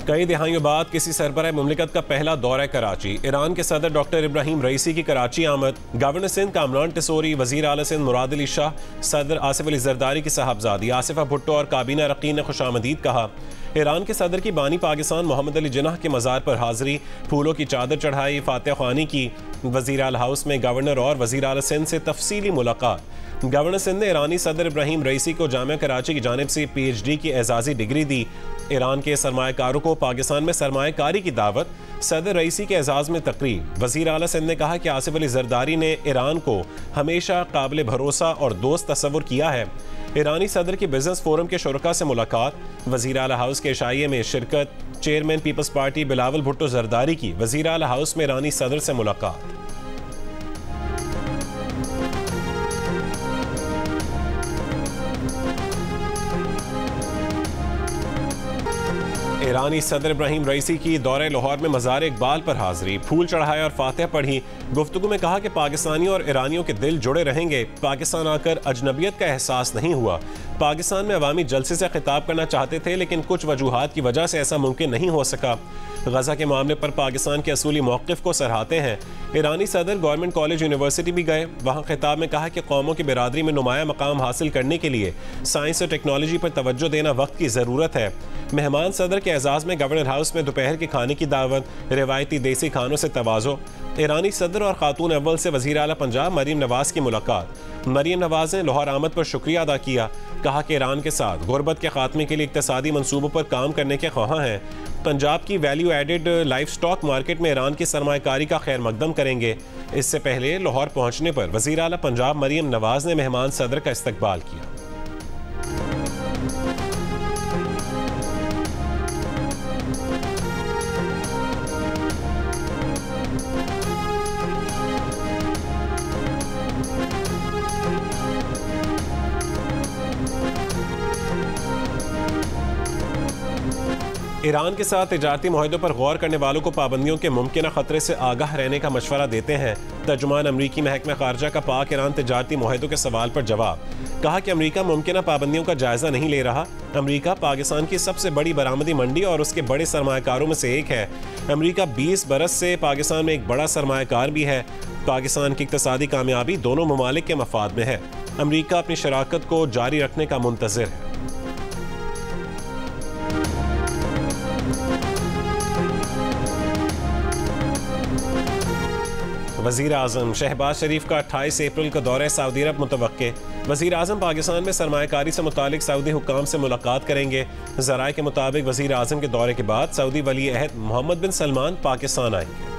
कई दिहाइयों बाद किसी सरबराह मुमलिकत का पहला दौरा कराची। ईरान के सदर डॉक्टर इब्राहिम रईसी की कराची आमद। गवर्नर सिंध कामरान टिसोरी, वजीर आला सिंध मुराद अली शाह, सदर आसिफ अली जरदारी की साहबजादी आसिफा भुट्टो और काबीना रकीन ने खुशामदीद कहा। ईरान के सदर की बानी पाकिस्तान मोहम्मद अली जिन्नाह के मज़ार पर हाजिरी, फूलों की चादर चढ़ाई, फातिहा ख्वानी की। वजीर आला हाउस में गवर्नर और वजीर आला सिंध से तफसीली मुलाकात। गवर्नर सिंध ने ईरानी सदर इब्राहिम रईसी को जामिया कराची की जानिब से PhD की एजाज़ी डिग्री दी। ईरान के सरमायाकारों को पाकिस्तान में सरमायाकारी की दावत, सदर रईसी के एजाज़ में तकरीब। वज़ीर आला सिंध ने कहा कि आसिफ अली जरदारी ने ईरान को हमेशा काबिल भरोसा और दोस्त तस्वुर किया है। ईरानी सदर की बिजनेस फोरम के शुरका से मुलाकात। वज़ीर आला हाउस के इशाइये में शिरकत। Chairman People's Party Bilawal Bhutto Zardari की वज़ीर आला हाउस में ईरानी सदर से मुलाकात। ईरानी सदर इब्राहिम रईसी की दौरे लाहौर में मज़ार इकबाल पर हाजिरी, फूल चढ़ाए और फातिहा पढ़ी। गुफ्तगू में कहा कि पाकिस्तानियों और ईरानियों के दिल जुड़े रहेंगे। पाकिस्तान आकर अजनबियत का एहसास नहीं हुआ। पाकिस्तान में अवामी जलसे से खिताब करना चाहते थे, लेकिन कुछ वजूहात की वजह से ऐसा मुमकिन नहीं हो सका। गजा के मामले पर पाकिस्तान के असूली मौक़िफ़ को सराहते हैं। ईरानी सदर गवर्नमेंट कॉलेज यूनिवर्सिटी भी गए। वहाँ खिताब में कहा कि कौमों की बिरादरी में नुमाया मकाम हासिल करने के लिए साइंस और टेक्नोलॉजी पर तवज्जो देना वक्त की ज़रूरत है। मेहमान सदर के एजाज़ में गवर्नर हाउस में दोपहर के खाने की दावत, रिवायती देसी खानों से तवाज़ो। ईरानी सदर और खातून अव्वल से वज़ीर आला पंजाब मरीम नवाज़ की मुलाकात। मरीम नवाज़ ने लाहौर आमद पर शुक्रिया अदा किया। कहा कि ईरान के साथ गुर्बत के खात्मे के लिए इक़्तिसादी मंसूबों पर काम करने के ख्वाहां हैं। पंजाब की value added life stock market में ईरान की सरमायाकारी का खैर मकदम करेंगे। इससे पहले लाहौर पहुँचने पर वज़ीर आला पंजाब मरीम नवाज़ ने मेहमान सदर का इस्तकबाल किया। ईरान के साथ तिजारती मुआहदों पर गौर करने वालों को पाबंदियों के मुमकिन खतरे से आगाह रहने का मशवरा देते हैं। तर्जुमान अमरीकी महकमा खारजा का पाक ईरान तिजारती मुआहदों के सवाल पर जवाब। कहा कि अमरीका मुमकिन पाबंदियों का जायजा नहीं ले रहा। अमरीका पाकिस्तान की सबसे बड़ी बरामदी मंडी और उसके बड़े सरमायाकारों में से एक है। अमरीका 20 बरस से पाकिस्तान में एक बड़ा सरमायाकार भी है। पाकिस्तान की इक़्तिसादी कामयाबी दोनों ममालिक के मफाद में है। अमरीका अपनी शराकत को जारी रखने का मुंतज़िर है। वज़ीर आज़म शहबाज शरीफ का 28 अप्रैल को दौरे सऊदी अरब मुतवक्के। वज़ीर आज़म पाकिस्तान में सरमायाकारी से मुतालिक सऊदी हुक्काम से मुलाकात करेंगे। ज़राए के मुताबिक वज़ीर आज़म के दौरे के बाद सऊदी वली अहद मोहम्मद बिन सलमान पाकिस्तान आएंगे।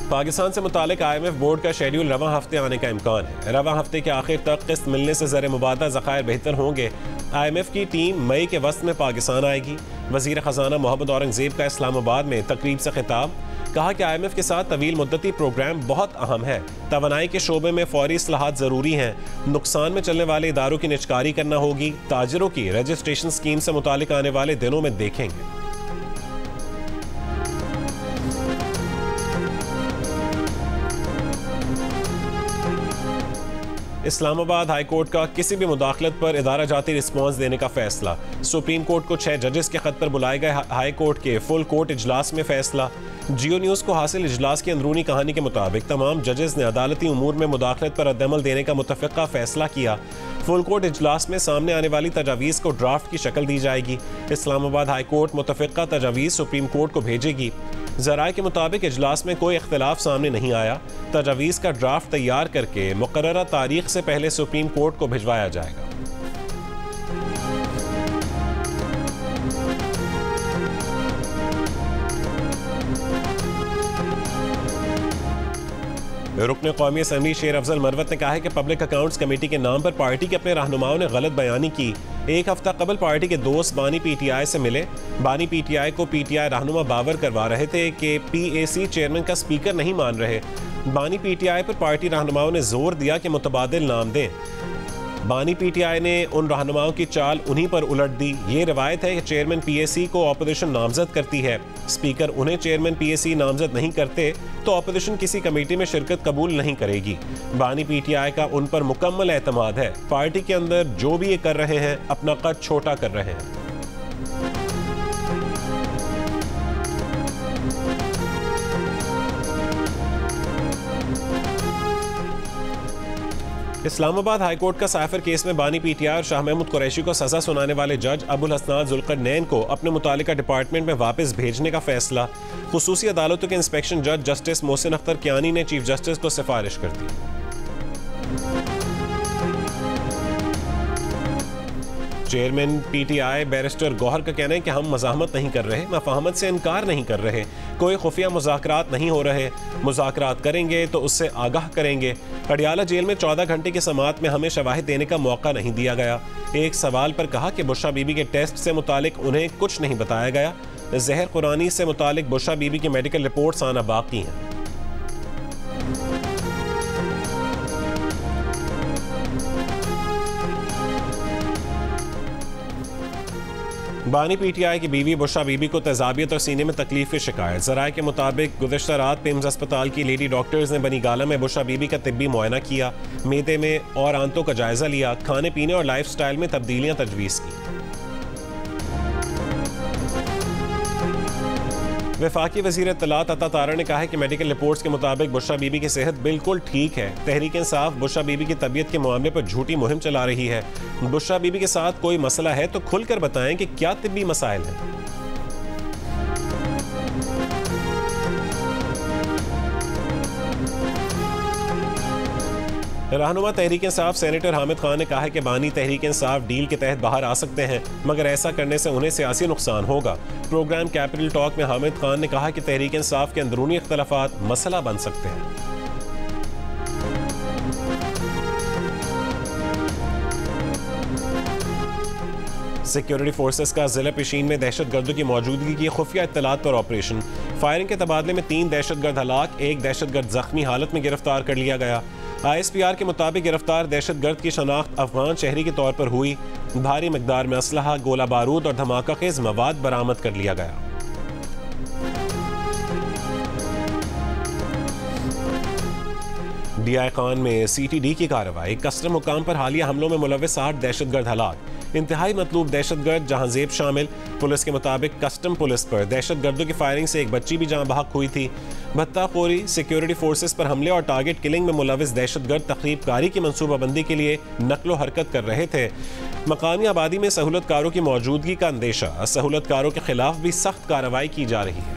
पाकिस्तान से मुतालिक IMF बोर्ड का शेड्यूल रवां हफ्ते आने का इम्कान है। रवां हफ्ते के आखिर तक किस्त मिलने से ज़र मुबादला ज़खायर बेहतर होंगे। IMF की टीम मई के वस्त में पाकिस्तान आएगी। वज़ीर ख़जाना मोहम्मद औरंगज़ेब का इस्लामाबाद में तकरीब से खिताब। कहा कि IMF के साथ तवील मुद्दती प्रोग्राम बहुत अहम है। तवानाई के शोबे में फौरी इस्लाहात ज़रूरी हैं। नुकसान में चलने वाले इदारों की निजकारी करना होगी। ताजिरों की रजिस्ट्रेशन स्कीम से मुतालिक आने वाले दिनों में देखेंगे। इस्लामाबाद हाई कोर्ट का किसी भी मुदाखलत पर इदारा जाती रिस्पॉन्स देने का फैसला। सुप्रीम कोर्ट को 6 जजेस के खत पर बुलाए गए हाई कोर्ट के फुल कोर्ट इजलास में फैसला। जियो न्यूज़ को हासिल इजलास की अंदरूनी कहानी के मुताबिक तमाम जजेस ने अदालती उमूर में मुदाखलत पर रद्दअमल देने का मुतफ़िक़ा फैसला किया। फुल कोर्ट इजलास में सामने आने वाली तजावीज़ को ड्राफ्ट की शक्ल दी जाएगी। इस्लामाबाद हाई कोर्ट मुतफ़िक़ा तजावीज़ सुप्रीम कोर्ट को भेजेगी। ज़राए के मुताबिक इजलास में कोई इख्तिलाफ सामने नहीं आया। तजावीज़ का ड्राफ्ट तैयार करके मुकर्ररा तारीख से पहले सुप्रीम कोर्ट को भिजवाया जाएगा। रुकन कौमी असम्बली शेर अफजल मरवत ने कहा है कि पब्लिक अकाउंट्स कमेटी के नाम पर पार्टी के अपने रहनुमाओं ने गलत बयानी की। एक हफ्ता कबल पार्टी के दोस्त बानी PTI से मिले। बानी PTI को PTI रहनुमा बावर करवा रहे थे कि PAC चेयरमैन का स्पीकर नहीं मान रहे। बानी PTI पर पार्टी रहनुमाओं ने जोर दिया कि मुतबादिल नाम दें। बानी पीटीआई ने उन रहनुमाओं की चाल उन्हीं पर उलट दी। ये रिवायत है कि चेयरमैन पीएसी को ऑपोजिशन नामजद करती है, स्पीकर उन्हें चेयरमैन पीएसी नामजद नहीं करते तो ऑपोजिशन किसी कमेटी में शिरकत कबूल नहीं करेगी। बानी पीटीआई का उन पर मुकम्मल एतमाद है। पार्टी के अंदर जो भी ये कर रहे हैं अपना कद छोटा कर रहे हैं। इस्लामाबाद हाईकोर्ट का साइफर केस में बानी पीटीआई और शाह महमूद कुरैशी को सजा सुनाने वाले जज अबुल हसनात जुल्करनैन को अपने मुतालिका डिपार्टमेंट में वापस भेजने का फैसला। खुसूसी अदालतों के इंस्पेक्शन जज जस्टिस मोहसिन अख्तर कियानी ने चीफ जस्टिस को सिफारिश कर दी। चेयरमैन पीटीआई बैरिस्टर गौहर का कहना है कि हम मज़ाहमत नहीं कर रहे, मफाहमत से इनकार नहीं कर रहे, कोई खुफिया मुज़ाकरात नहीं हो रहे, मुज़ाकरात करेंगे तो उससे आगाह करेंगे। अडियाला जेल में 14 घंटे की समाअत में हमें शवाहिद देने का मौका नहीं दिया गया। एक सवाल पर कहा कि बुशरा बीबी के टेस्ट से मुतालिक उन्हें कुछ नहीं बताया गया। जहर कुरानी से मुतालिक बुशरा बीबी की मेडिकल रिपोर्ट्स आना बाकी हैं। बानी पीटीआई की बीवी बुशरा बीबी को तेजाबियत और सीने में तकलीफ की शिकायत। ज़राए के मुताबिक गुज़श्ता रात पिम्स अस्पताल की लेडी डॉक्टर्स ने बनी गाला में बुशरा बीबी का तिब्बी मुआयना किया, मेदे में और आंतों का जायजा लिया, खाने पीने और लाइफ स्टाइल में तब्दीलियां तजवीज़ की। वफाकी वज़ीर इत्तलात अता तारा ने कहा है कि मेडिकल रिपोर्ट्स के मुताबिक बुशरा बीबी की सेहत बिल्कुल ठीक है। तहरीक इंसाफ बुशरा बीबी की तबीयत के मामले पर झूठी मुहिम चला रही है। बुशरा बीबी के साथ कोई मसला है तो खुलकर बताएं कि क्या तिब्बी मसाइल हैं। रहनुमा तहरीक इंसाफ सेनेटर हामिद खान ने कहा है कि बानी तहरीक इंसाफ डील के तहत बाहर आ सकते हैं, मगर ऐसा करने से उन्हें सियासी नुकसान होगा। प्रोग्राम कैपिटल टॉक में हामिद खान ने कहा कि तहरीक इंसाफ के अंदरूनी इख्तलाफात मसला बन सकते हैं। सिक्योरिटी फोर्सेस का जिला पेशीन में दहशतगर्दों की मौजूदगी की खुफिया इत्तलात पर ऑपरेशन। फायरिंग के तबादले में 3 दहशतगर्द हलाक, 1 दहशतगर्द जख्मी हालत में गिरफ्तार कर लिया गया। ISPR के मुताबिक गिरफ्तार दहशतगर्द की शनाख्त अफगान शहरी के तौर पर हुई। भारी मकदार में असलहा, गोला बारूद और धमाका खेज मवाद बरामद कर लिया गया। DI खान में CTD की कार्रवाई। कस्टम हुकाम पर हालिया हमलों में मुलव्विस 8 दहशतगर्द हलाक, इंतहाई मतलूब दहशतगर्द जहांजेब शामिल। पुलिस के मुताबिक कस्टम पुलिस पर दहशतगर्दों की फायरिंग से एक बच्ची भी जहां बहक हुई थी। भत्ताखोरी, सिक्योरिटी फोर्सेस पर हमले और टारगेट किलिंग में मुलव्विस दहशतगर्द तखरीबकारी की मनसूबाबंदी के लिए नकलो हरकत कर रहे थे। मकामी आबादी में सहूलतकारों की मौजूदगी का अंदेशा, सहूलतकारों के खिलाफ भी सख्त कार्रवाई की जा रही है।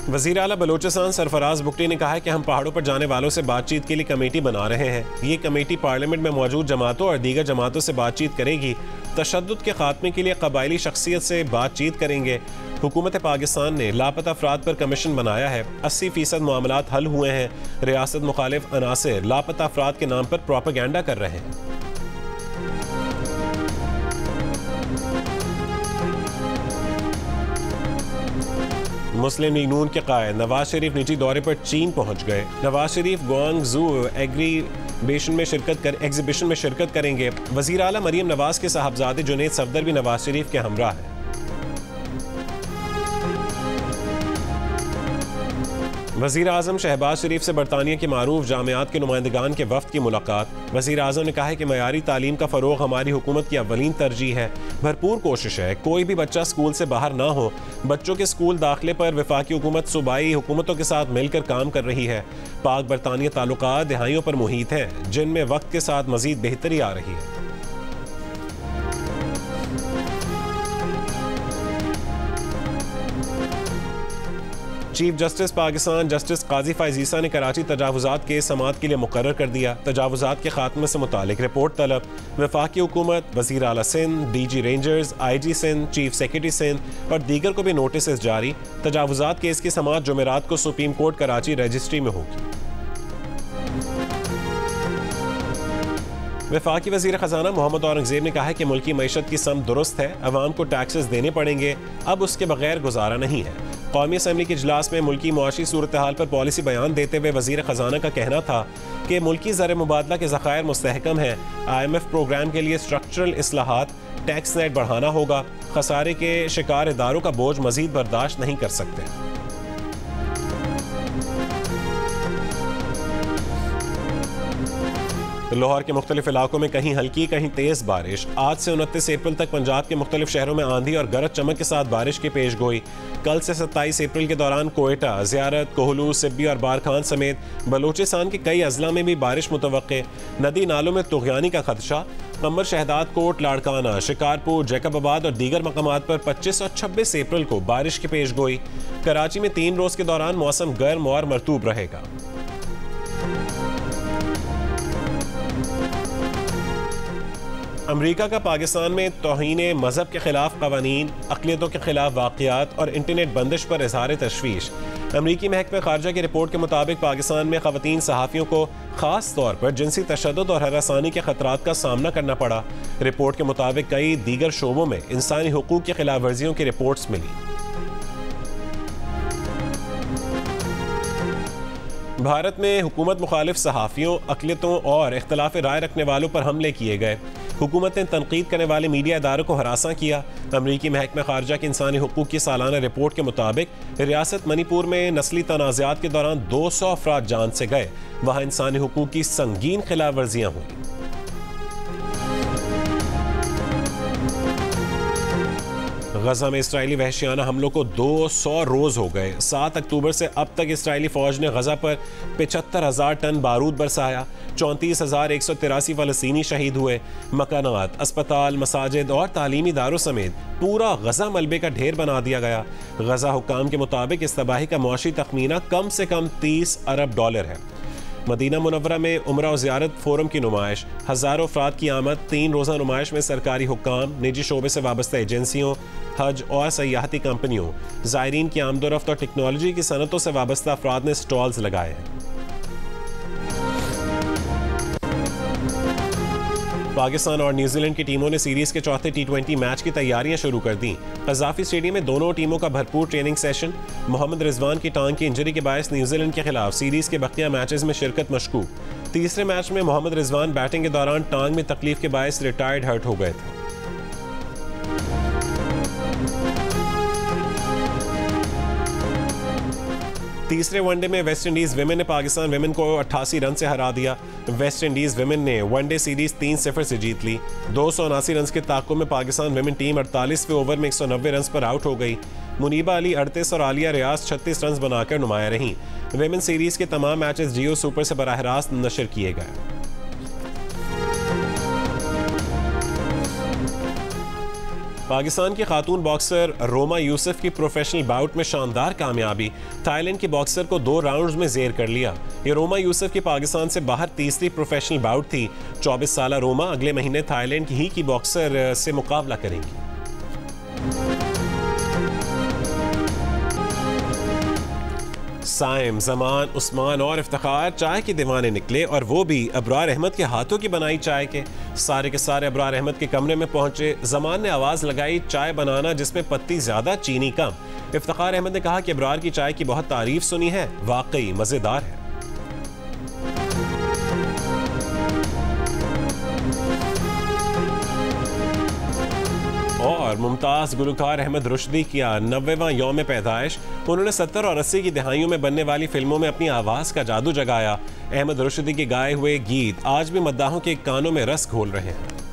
वज़ीर आला बलोचिस्तान सरफराज बुगटी ने कहा है कि हम पहाड़ों पर जाने वालों से बातचीत के लिए कमेटी बना रहे हैं। ये कमेटी पार्लियामेंट में मौजूद जमातों और दीगर जमातों से बातचीत करेगी। तशद्दुद के खात्मे के लिए कबायली शख्सियत से बातचीत करेंगे। हुकूमत पाकिस्तान ने लापता अफराद पर कमीशन बनाया है। 80% मामलात हल हुए हैं। रियासत मुखालिफ अनासिर लापता अफराद के नाम पर प्रोपेगेंडा कर रहे हैं। मुस्लिम लीग नून के कायद नवाज शरीफ निजी दौरे पर चीन पहुंच गए। नवाज शरीफ ग्वांगझू एग्जीबिशन में शिरकत करेंगे। वज़ीर आला मरियम नवाज के साहबजादे जुनैद सफदर भी नवाज शरीफ के हमरा हैं। वज़ीर आज़म शहबाज शरीफ से बरतानिया के मारूफ जामियात के नुमाइंदगान के वफ्द की मुलाकात। वज़ीर आज़म ने कहा है कि मयारी तालीम का फ़रोग़ हमारी हुकूमत की अव्वलीन तरजीह है। भरपूर कोशिश है कोई भी बच्चा स्कूल से बाहर ना हो। बच्चों के स्कूल दाखिले पर वफाकी हुकूमत सूबाई हुकूमतों के साथ मिलकर काम कर रही है। पाक बरतानिया ताल्लुकात दहाइयों पर मुहित हैं, जिनमें वक्त के साथ मज़ीद बेहतरी आ रही है। चीफ जस्टिस पाकिस्तान जस्टिस काजी फ़ाइज़ ईसा ने कराची तजावुज़ात केस समाअत के लिए मुकर्रर कर दिया। तजावुज़ात के खात्मे से मुतालिक रिपोर्ट तलब। वफाकी हुकूमत, वज़ीर आला Sindh, DG Rangers, IG Sindh, chief secretary Sindh और दीगर को भी नोटिस जारी। तजावुज़ात केस की समाअत जुमेरात को सुप्रीम कोर्ट कराची रजिस्ट्री में होगी। वफाकी वज़ीर ख़जाना मोहम्मद औरंगज़ेब ने कहा है कि मुल्की मईशत की सम दुरुस्त है, अवाम को टैक्सेस देने पड़ेंगे, अब उसके बगैर गुजारा नहीं है। कौमी असम्बली के इजलास में मुल्की मुआशी सूरत हाल पर पॉलिसी बयान देते हुए वज़ीर ख़जाना का कहना था कि मुल्की ज़र मुबादला के ज़खायर मुस्तहकम हैं। IMF प्रोग्राम के लिए स्ट्रक्चरल इस्लाहात, टैक्स नेट बढ़ाना होगा। खसारे के शिकार इदारों का बोझ मजीद बर्दाश्त नहीं कर सकते। लाहौर के मुख्तलिफ इलाकों में कहीं हल्की कहीं तेज बारिश। आज से 29 अप्रैल तक पंजाब के मुख्तलिफ शहरों में आंधी और गरज चमक के साथ बारिश की पेश गोई। कल से 27 अप्रैल के दौरान कोयटा, ज़ियारत, कोहलू, सिब्बी और बारखान समेत बलूचिस्तान के कई अजला में भी बारिश मुतवक्के। नदी नालों में तुग़यानी का खदशा। कमर, शहदाद कोट, लाड़काना, शिकारपुर, जैकबाबाद और दीगर मकामात पर 25 और 26 अप्रैल को बारिश की पेश गोई। कराची में 3 रोज़ के दौरान मौसम गर्म और मरतूब रहेगा। अमरीका का पाकिस्तान में तौहीन मजहब के खिलाफ कवानीन, अक़लियतों के खिलाफ वाक़ियात और इंटरनेट बंदिश पर इज़हार तशवीश। अमरीकी महकमा ख़ारजा की रिपोर्ट के मुताबिक पाकिस्तान में ख़वातीन सहाफ़ियों को ख़ास तौर पर जिनसी तशद्दुद और हरासानी के ख़तरात का सामना करना पड़ा। रिपोर्ट के मुताबिक कई दीगर शोबों में इंसानी हुकूक़ की खिलाफ वर्जियों की रिपोर्ट्स मिली। भारत में हुकूमत मुखालिफ सहाफ़ियों, अक़लियतों और इख्तिलाफ़ राय रखने वालों पर हमले किए गए। हुकूमत ने तनकीद करने वाले मीडिया इदारों को हरासा किया। अमरीकी महकमा ख़ारजा की इंसानी हुकूक़ की सालाना रिपोर्ट के मुताबिक रियासत मणिपुर में नस्ली तनाज़ात के दौरान 200 अफराद जान से गए। वहाँ इंसानी हुकूक़ की संगीन खिलाफ वर्जियाँ हुई। गजा में इस्राएली वहशियाना हमलों को 200 रोज़ हो गए। 7 अक्टूबर से अब तक इस्राएली फ़ौज ने गजा पर 75,000 टन बारूद बरसाया। 34,183 फ़लस्तीनी शहीद हुए। मकानात, अस्पताल, मसाजिद और तालीमी इदारों समेत पूरा गजा मलबे का ढेर बना दिया गया। गजा हुक्काम के मुताबिक इस तबाही का मुआशी तखमीना कम से कम $30 अरब है। मदीना मुनव्वरा में उम्रा और ज़ियारत फोरम की नुमाइश। हज़ारों अफराद की आमद। 3 रोज़ा नुमाइश में सरकारी हुक्काम, निजी शोबे से वाबस्ता एजेंसियों, हज और सयाहती कंपनियों, ज़ायरीन की आमदोरफ्त और टेक्नोलॉजी की सनतों से वाबस्ता अफराद ने स्टॉल्स लगाए हैं। पाकिस्तान और न्यूजीलैंड की टीमों ने सीरीज के चौथे T20 मैच की तैयारियां शुरू कर दी। कज़ाफ़ी स्टेडियम में दोनों टीमों का भरपूर ट्रेनिंग सेशन। मोहम्मद रिजवान की टांग की इंजरी के बायस न्यूजीलैंड के खिलाफ सीरीज के बकिया मैचेस में शिरकत मशकूक। तीसरे मैच में मोहम्मद रिजवान बैटिंग के दौरान टांग में तकलीफ के बायस रिटायर्ड हर्ट हो गए थे। तीसरे वनडे में वेस्ट इंडीज विमेन ने पाकिस्तान विमेन को 88 रन से हरा दिया। वेस्ट इंडीज विमेन ने वनडे सीरीज 3-0 से जीत ली। 279 रन के ताक़ुब में पाकिस्तान विमेन टीम 48वें ओवर में 190 रन पर आउट हो गई। मुनीबा अली 38 और आलिया रियाज 36 रन बनाकर नुमाया रहीं। विमेन सीरीज के तमाम मैचेस जियो सुपर से बराह रास्त नशर किए गए। पाकिस्तान की खातून बॉक्सर रोमा यूसुफ की प्रोफेशनल बाउट में शानदार कामयाबी। थाईलैंड की बॉक्सर को 2 राउंड्स में जेर कर लिया। ये रोमा यूसुफ की पाकिस्तान से बाहर तीसरी प्रोफेशनल बाउट थी। 24 साल रोमा अगले महीने थाईलैंड ही की बॉक्सर से मुकाबला करेंगी। साइम, जमान, उस्मान और इफ्तिखार चाय के दीवाने निकले, और वो भी अबरार अहमद के हाथों की बनाई चाय के। सारे के सारे अबरार अहमद के कमरे में पहुंचे। जमान ने आवाज़ लगाई, चाय बनाना जिसमें पत्ती ज़्यादा चीनी कम। इफ्तिखार अहमद ने कहा कि अबरार की चाय की बहुत तारीफ सुनी है, वाकई मज़ेदार है। और मुमताज़ गुलकार अहमद रुश्दी किया 90वां यौम पैदाइश। उन्होंने 70 और 80 की दहाइयों में बनने वाली फिल्मों में अपनी आवाज़ का जादू जगाया। अहमद रुश्दी के गाए हुए गीत आज भी मद्दाहों के कानों में रस घोल रहे हैं।